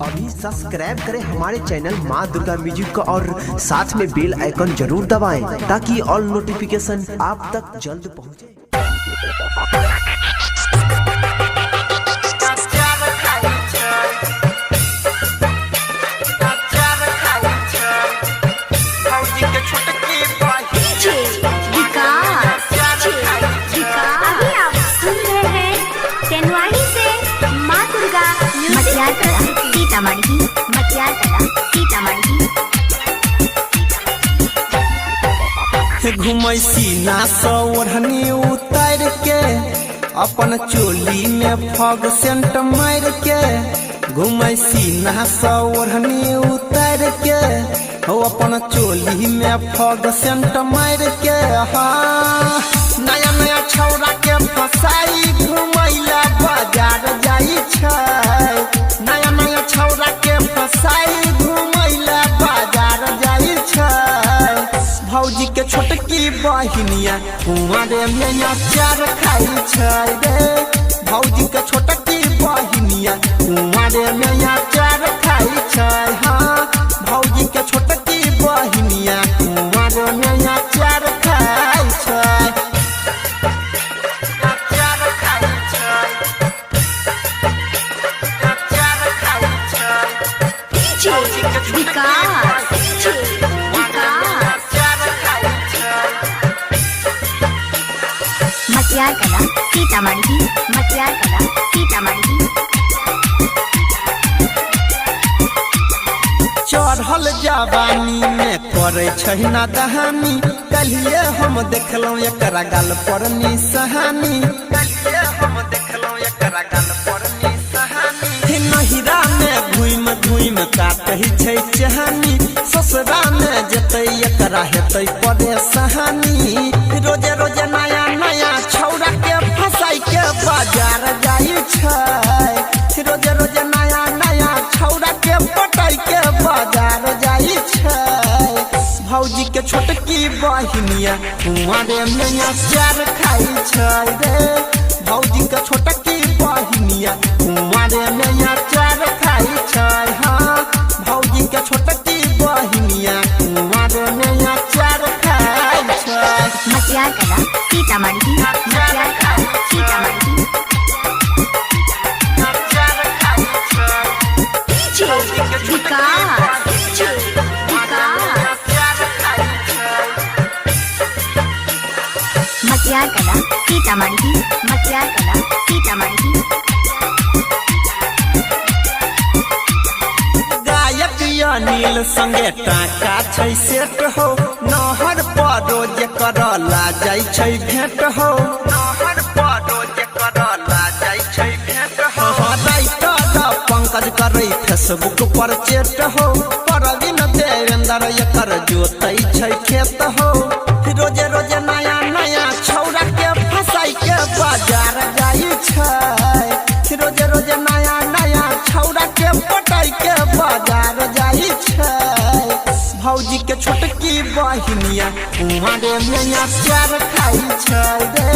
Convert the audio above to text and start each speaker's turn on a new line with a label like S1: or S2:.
S1: अभी सब्सक्राइब करें हमारे चैनल माँ दुर्गा म्यूजिक को और साथ में बेल आइकन जरूर दबाएं ताकि ऑल नोटिफिकेशन आप तक जल्द पहुँचे।
S2: घुमै सीना सँ ओढ़नी उतार के अपन चोली में फग सेंट मार के, घुमै सीना सँ ओढ़नी उतार के हो अपन चोली में फग सेंट मार के। हाँ नया नया छौरा के फसाई घुमैला बाजार जाई छै, नया नया छौरा के फसाई घुमैला बाजार जाई छै। भौजी के छोटकी बहिनिया कुंवारे में अचार खाई छै रे, भौजी के छोटकी बहिनिया कुंवारे में अचार खाई छै। हाँ भौजी के छोटकी बहिनिया कुंवारे में अचार खाई छै, अचार खाई छै, अचार खाई छै। भौजी के छोटकी
S3: मटियार कला सीतामढ़ी, मटियार कला सीतामढ़ी।
S2: चढ़ल जवानी में करे छै ना दहानी, कलिए हम देखलौं एकरा गाल पर निशानी, कलिए हम देखलौं एकरा गाल पर निशानी। नहिरा में घुम घुम काटै छै चहानी, ससुरा में जेतै एकरा हेतै परेशानी। रोजे रोजे नया नया छौरा के फसाई के बाजार जाई छै, रोजे रोजे नया नया छौरा के पटाई के बाजार जाई छै। भौजी के छोटकी बहिनिया कुंवारे में अचार खाई छै रे, भौजी के छोटकी बहिनिया कुंवारे में अचार खाई छै। हाँ भौजी के छोटकी बहिनिया कुंवारे में अचार खाई छै।
S3: मटियार कला सीतामढ़ी, मटियार कला सीतामढ़ी।
S2: अचार खाई छै,
S3: विकास मटियार कला सीतामढ़ी, मटियार कला सीतामढ़ी।
S2: गायक अनिल संगे टाका छै सेट हो, नहर पर रोज करला जाय छै भेंट हो, नहर पर रोज करला जाय छै भेंट हो। राइटर पंकज करै फेसबुक पर चेट हो, परवीन देवेंद्र एकर जोतै छै खेत हो। रोजे रोजे नया नया छौरा के फसाई के बाजार जाई छै, रोजे रोजे नया नया छौरा के पटाई के बाजार जाई छै। भौजी के छोटकी बहिनिया कुंवारे में अचार खाई छै रे,